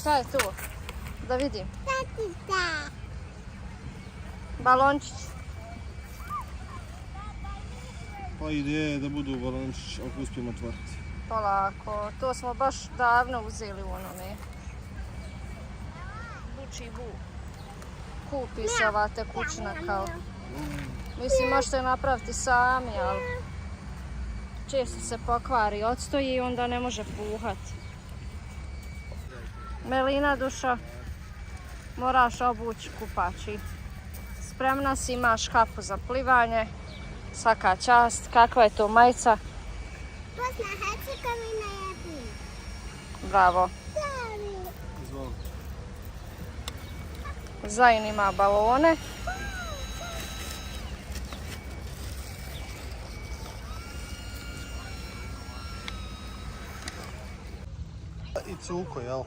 Kaj je tu? Da vidim. Balončić. Pa ideja je da budu balončići ako uspijemo otvoriti. Polako, to smo baš davno uzeli u onome. Buči bu. Kupi se ova tekućina kao. Mislim, možete napraviti sami, ali često se pokvari, odstoji i onda ne može puhati. Melina, duša, moraš obući kupači. Spremna si, imaš kapu za plivanje. Svaka čast. Kakva je to majica? Bosna Hercegovina je tu. Bravo. Izvoli. Zain ima balone. I cuko, jel?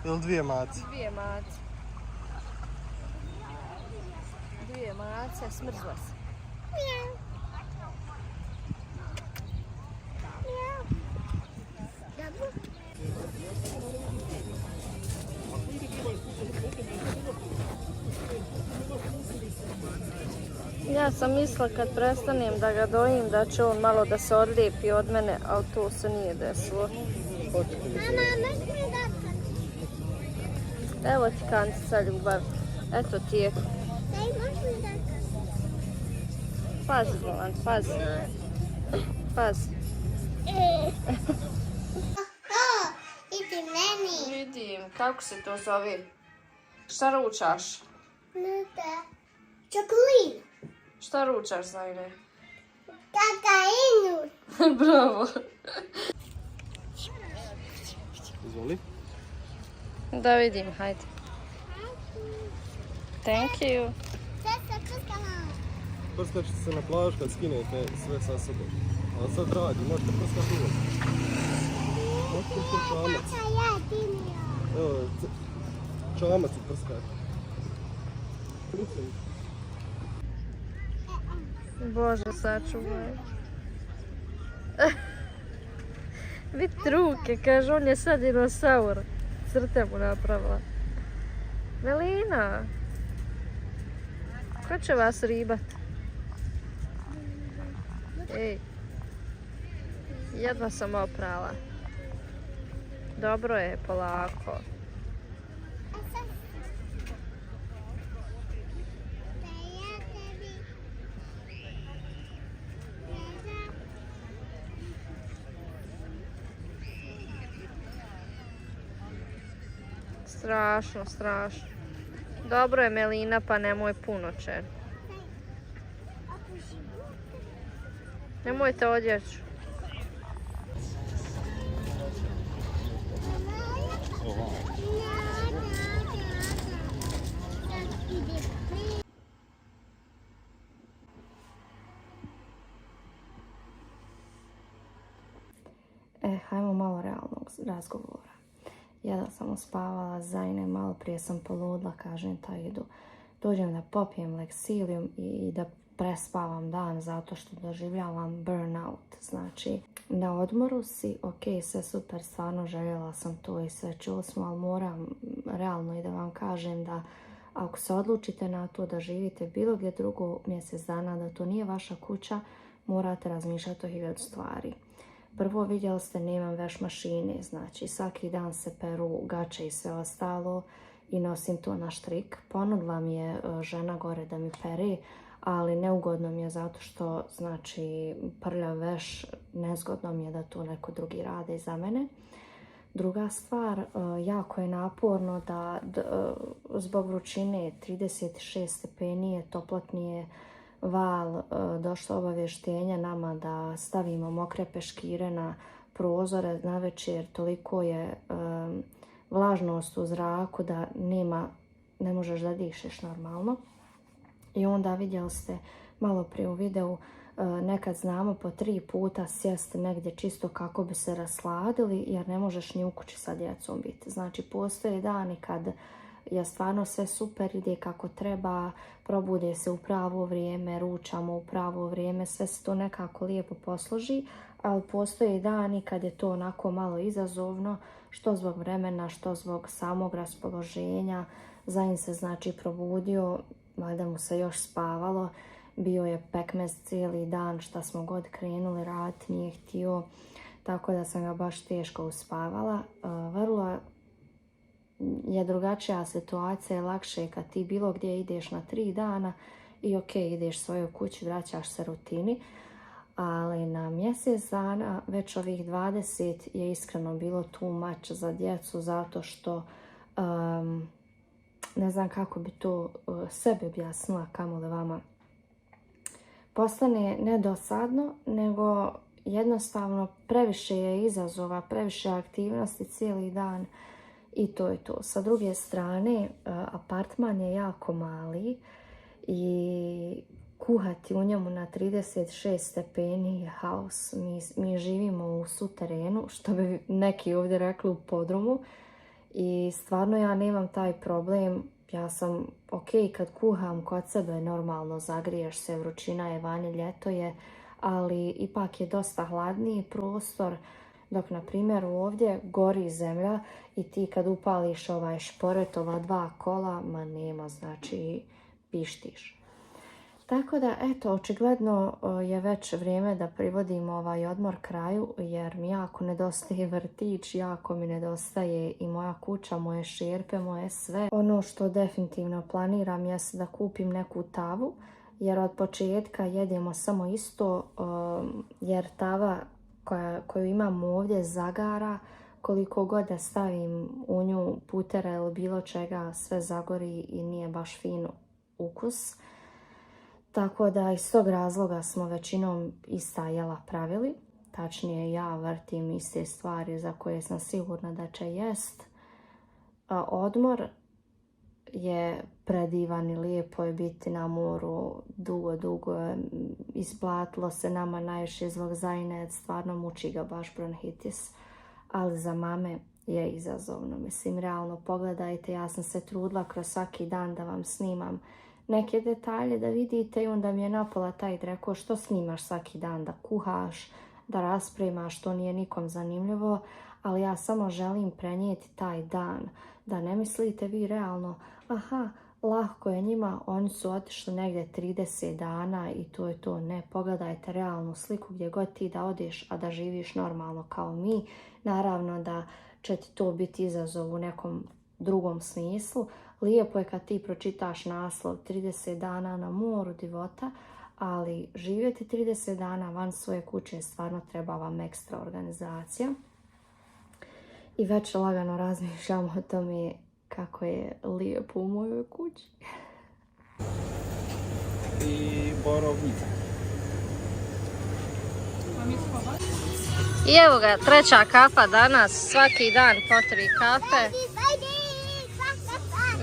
Ili dvije mace? Dvije mace. Dvije mace, smrzla se. Ja sam mislila kad prestanem da ga dojim da će on malo da se odlijepi od mene, ali to se nije desilo. Mama, možeš mi dati? Evo ti kantica, ljubav. Eto ti je. Daj, možeš mi dati? Pazi, Bolan, pazi. Pazi. Idi meni. Vidim, kako se to zove? Šta ručaš? Nuda. Čokolina. Šta ručaš, Zajne? Kakainu. Bravo. Izvoli. Da vidim, hajde. Thank you. Sve se prskala. Prskačite se na plaž kad skinete sve sa sobom. Ali sad radi, možete prskati uvijek. Možete to čamac. Kaka ja dinio. Evo, čamac u prskati. Bože, sačuvaj. Vidite ruke, kaže, on je sad dinosaur. Crte mu napravila. Melina, ko će vas ribat? Ej, jedva sam oprala. Dobro je, polako. Strašno, strašno. Dobro je, Melina, pa nemoj puno čer. Nemojte odjeću. Hajmo malo realnog razgovora. Jedva sam uspavala, Zajne, malo prije sam poludla, kažem ta idu. Dođem da popijem Lexilium i da prespavam dan zato što doživljavam burnout. Znači, na odmoru si, ok, sve super, stvarno željela sam to i sve čuli smo, ali moram realno i da vam kažem da ako se odlučite na to da živite bilo gdje drugo mjesec dana, da to nije vaša kuća, morate razmišljati o 1000 stvari. Prvo, vidjeli ste, nemam veš mašine, znači svaki dan se peru gače i sve ostalo i nosim to na štrik. Ponudila mi je žena gore da mi pere, ali neugodno mi je zato što, znači, prljav veš, nezgodno mi je da to neko drugi rade za mene. Druga stvar, jako je naporno da zbog vrućine 36 stepeni je toplotnije val, došlo obavještenja nama da stavimo mokre peškire na prozore navečer, toliko je vlažnost u zraku da ne možeš da dišeš normalno. I onda vidjeli ste malo prije u videu, nekad znamo po 3 puta sjesti negdje čisto kako bi se rasladili, jer ne možeš ni u kući sa djecom biti. Znači, postoje dani kad je stvarno sve super, ide kako treba, probude se u pravo vrijeme, ručamo u pravo vrijeme, sve se to nekako lijepo posloži, ali postoje dani kad je to onako malo izazovno, što zbog vremena, što zbog samog raspoloženja. Zain se znači probudio, valjda mu se još spavalo, bio je pekmez cijeli dan, šta smo god krenuli raditi, nije htio, tako da sam ga baš teško uspavala. Vrlo je drugačija situacija, lakše je kad ti bilo gdje ideš na 3 dana i ok, ideš svojoj kući, vraćaš se rutini, ali na mjesec dana, već ovih 20 je iskreno bilo too much za djecu, zato što ne znam kako bi to sebi objasnila, kamoli vama. Postane ne dosadno, nego jednostavno previše je izazova, previše aktivnosti cijeli dan i to je to. Sa druge strane, apartman je jako mali i kuhati u njemu na 36 stepeni je haos. Mi živimo u suterenu, što bi neki ovdje rekli u podrumu, i stvarno ja nemam taj problem. Ja sam ok kad kuham kod sebe, normalno zagriješ se, vrućina je vani, ljeto je, ali ipak je dosta hladniji prostor, dok na primjer ovdje gori zemlja i ti kad upališ ovaj šporet, ova 2 kola, ma nema, znači pištiš. Tako da, eto, očigledno je već vrijeme da privodimo ovaj odmor kraju, jer mi jako nedostaje vrtić, jako mi nedostaje i moja kuća, moje šerpe, moje sve. Ono što definitivno planiram je da kupim neku tavu, jer od početka jedemo samo isto, jer tava koju imam ovdje zagara, koliko god da stavim u nju putera ili bilo čega, sve zagori i nije baš fin ukus. Tako da iz tog razloga smo većinom ista jela pravili. Tačnije, ja vrtim iste stvari za koje sam sigurna da će jest. Odmor je predivan i lijepo je biti na moru dugo. Isplatilo se nama najviše zbog Zaina, stvarno muči ga baš bronhitis. Ali za mame je izazovno. Mislim, realno pogledajte, ja sam se trudila kroz svaki dan da vam snimam neke detalje da vidite i onda mi je napola taj rekao što snimaš svaki dan, da kuhaš, da raspremaš, to nije nikom zanimljivo, ali ja samo želim prenijeti taj dan, da ne mislite vi realno, aha, lahko je njima, oni su otišli negdje 30 dana i to je to. Ne, pogledajte realnu sliku gdje god ti da odeš, a da živiš normalno kao mi. Naravno da će ti to biti izazov u nekom drugom smislu. Lijepo je kad ti pročitaš naslov 30 dana na moru, divota, ali živjeti 30 dana van svoje kuće stvarno treba vam ekstra organizacija. I već lagano razmišljam o tome kako je lijepo u mojoj kući. I borovnica. I evo ga, treća kafa danas, svaki dan po 3 kafe.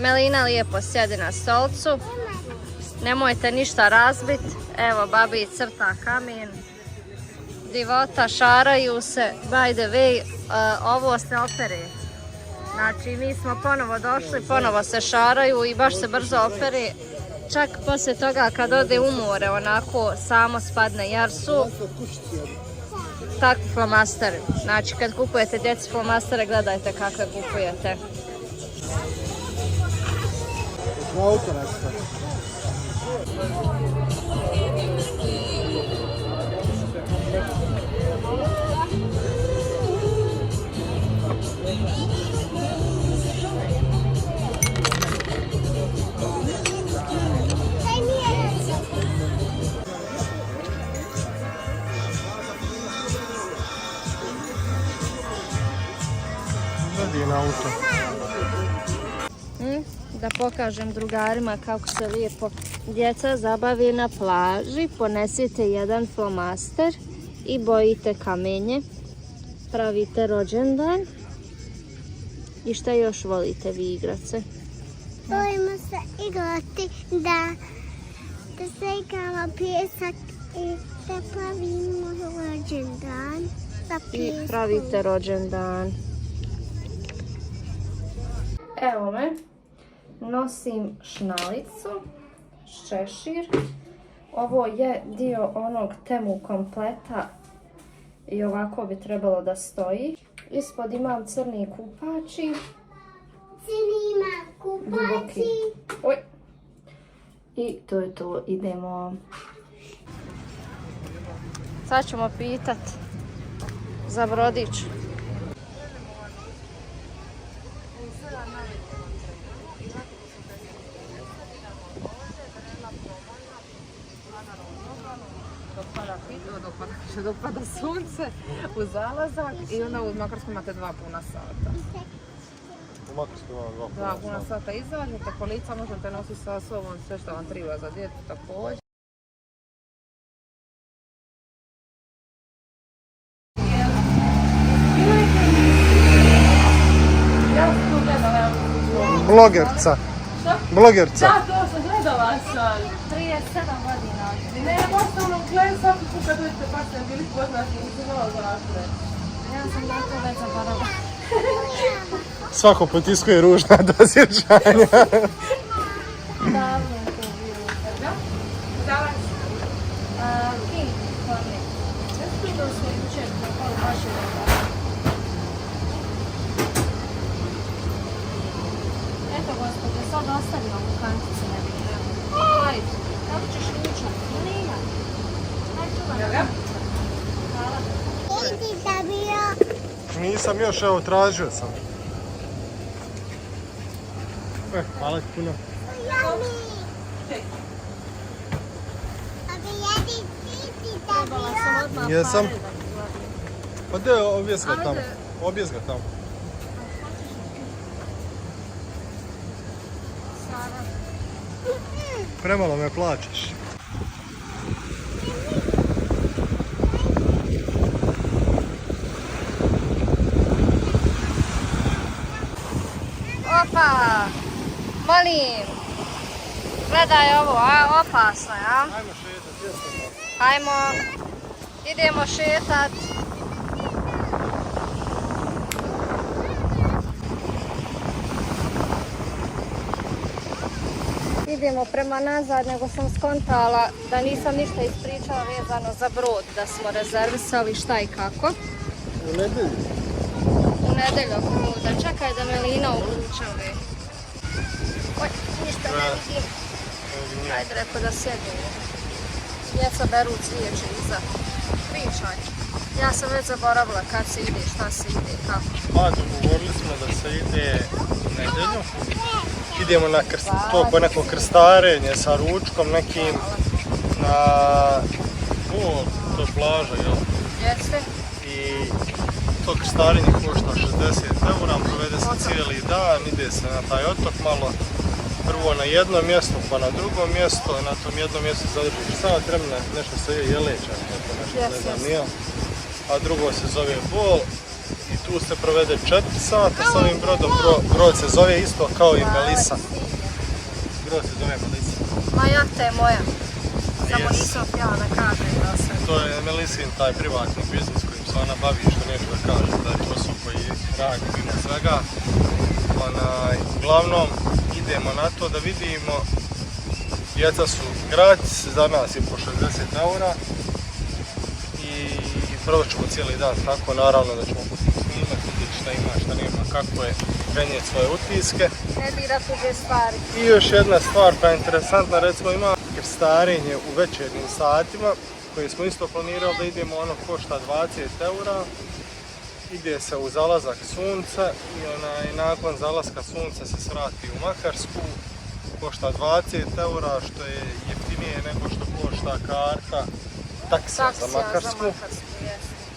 Melina lijepo sjedi na stolcu, nemojte ništa razbit, evo babi crta kamen, divota, šaraju se, by the way, ovo se opere. Znači mi smo ponovo došli, ponovo se šaraju i baš se brzo opere, čak poslije toga kad ode u more onako samo spadne, jer su takvi flomasteri. Znači kad kupujete djeci flomastere, gledajte kakve kupujete. Na auto. Da pokažem drugarima kako se lijepo djeca zabavi na plaži. Ponesite jedan flomaster i bojite kamenje. Pravite rođendan. I šta još volite vi igrat se? Volimo se igrati da se igramo pijesak i da pravimo rođendan. I pravite rođendan. Evo me, Nosim šnalicu, šešir. Ovo je dio onog temu kompleta i ovako bi trebalo da stoji. Ispod imam crni kupači. Crnima kupači. Oj. I to je to, idemo. Sad ćemo pitat za brodić. Dok pada sunce u zalazak i onda u Makarskoj imate 2 puna sata. U Makarskoj imamo 2 2 puna sata izađete, kolica možete nositi sa sobom, sve što vam treba za djecu također. Blogerca. Blogerca. Da, to sam gledala sam. 37 godina. Ne, možete ono gledati svaki put kad dođete pa ste bili poznati, mislim malo zašle. Ja sam na to već zaboravila. Svako potiskuje ružna dosjećanja. Davno je to bilo. Da? Dala ću. King, Korne. Vidjeli smo jučer na polu vaše vrata. Eto, gospođe, sad ostavimo ovu kanticu, ne bi trebalo. Hajde, kako ćeš ručati? Nina. Hajde, čuvaj. Hvala. Idi da bio. Nisam još, evo, tražio sam. Hvala ti puno. Yummy. Abi jedi idi da bio. Jesam. Pa gdje je objes ga tamo? Objes ga tamo. Premalo me plaćaš. Opa! Molim! Gledaj ovo, a? Opasno, ja? Ajmo šetat, jesam. Hajmo, idemo šetat. Idemo prema nazad, nego sam skontala da nisam ništa ispričala vezano za brod, da smo rezervisali šta i kako. U nedelju. U nedelju da čekaj da me Lina uključali. Oj, ništa ne vidim. Ajde, rekao da sjedim. Djeca beru cvijeće iza. Pričaj. Ja sam već zaboravila kad se ide, šta se ide, kako. Pa, dogovorili smo da se ide u nedelju. Idemo na to po neko krstarenje sa ručkom nekim na to je plaža, jel? Jeste? I to krstarenje košta 60 eura, provede se cijeli dan, ide se na taj otok malo, prvo na jedno mjesto pa na drugo mjesto, na tom jednom mjestu zadržiš sat vremena, nešto se je jeleća, ne znam nije, a drugo se zove Bol i tu se provede 4 sata s ovim brodom, brod se zove isto kao i Melisa. Brod se zove Melisa. Ma jahta je moja. Samo nisam htjela da kažem da sam. To je Melisin taj privatni biznis kojim se ona bavi, što nešto da kaže, da je posao koji radi mimo svega. Uglavnom idemo na to da vidimo, djeca su gratis, za nas je po 60 eura i provat ćemo cijeli dan tako, naravno da ćemo snimati šta ima, šta nema, kako je, prenijeti svoje utiske. Ne dira tuđe stvari. I još jedna stvar koja je interesantna, recimo ima krstarenje u večernjim satima, koje smo isto planirali da idemo, ono košta 20 eura. Ide se u zalazak sunca i nakon zalaska sunca se svrati u Makarsku. Košta 20 eura, što je jeftinije nego što košta karta taksija za Makarsku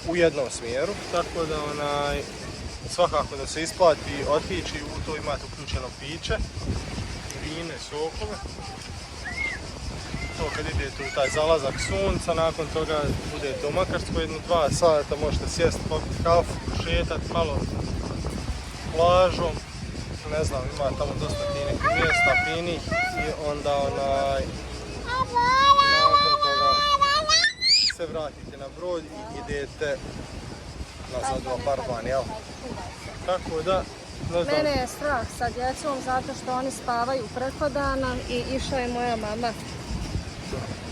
u jednom smjeru. Tako da svakako da se isplati otići, u to imate uključeno piće, vine, sokove. To kad idete u taj zalazak sunca, nakon toga budete u Makarskoj 1-2 sata, možete sjesti, popiti kafu, šetati malo plažom, ne znam, ima tamo dosta tih mjesta, finih i onda nakon toga se vratite na brod i idete nazad u apartman, jel? Tako da Ne znam. Mene je strah sa djecom zato što oni spavaju preko dana i išla je moja mama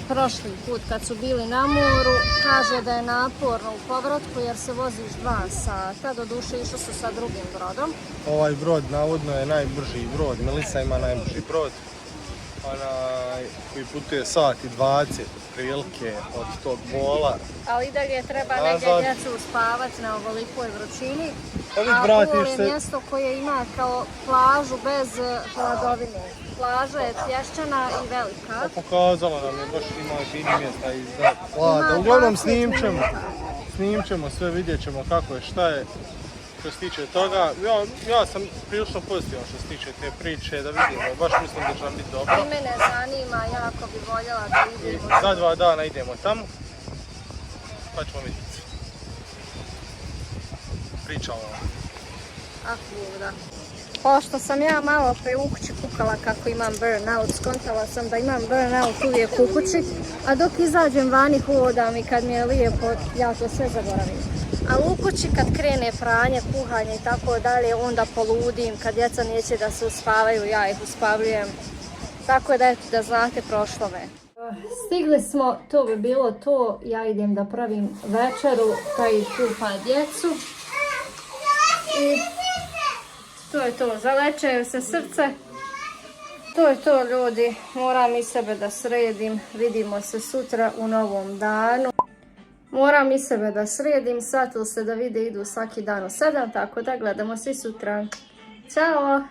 prošli put kad su bili na moru. Kaže da je naporno u povratku jer se voziš 2 sata. Doduše išli su sa drugim brodom. Ovaj brod navodno je najbrži brod. Melisa ima najbrži brod. Koji putuje sat i 20 prilike od tog bola. Ali i dalje treba negdje djecu uspavati na ovolikoj vrućini. A Bol je mjesto koje ima kao plažu bez hladovine. Plaža je pješčana i velika. Pokazala nam je, baš ima fini mjesta i za hlada. Uglavnom snimit ćemo sve, vidjet ćemo kako je, šta je. Što se tiče toga, ja sam prilično pozitivan što se tiče te priče, da vidimo, baš mislim da će nam biti dobro. I mene zanima, jako bi voljela da idemo. Za 2 dana idemo tamo, pa ćemo vidjeti. Pričamo vam. Da. Pošto sam ja malo pre u kući kukala kako imam burnout, skontala sam da imam burnout uvijek u kući, a dok izađem vani hodam i kad mi je lijepo, ja to sve zaboravim. Ali u kući kad krene pranje, kuhanje i tako dalje, onda poludim, kad djeca neće da se uspavaju, ja ih uspavljujem. Tako da eto, da znate, prošlo me. Stigli smo, to bi bilo to, ja idem da pravim večeru, pa i kupa djecu. I to je to, zalećaju se srce. To je to, ljudi, moram i sebe da sredim, vidimo se sutra u novom danu. Moram i sebe da sredim, shvatili ste da videi idu svaki dan u 7, tako da gledamo se sutra. Ćao!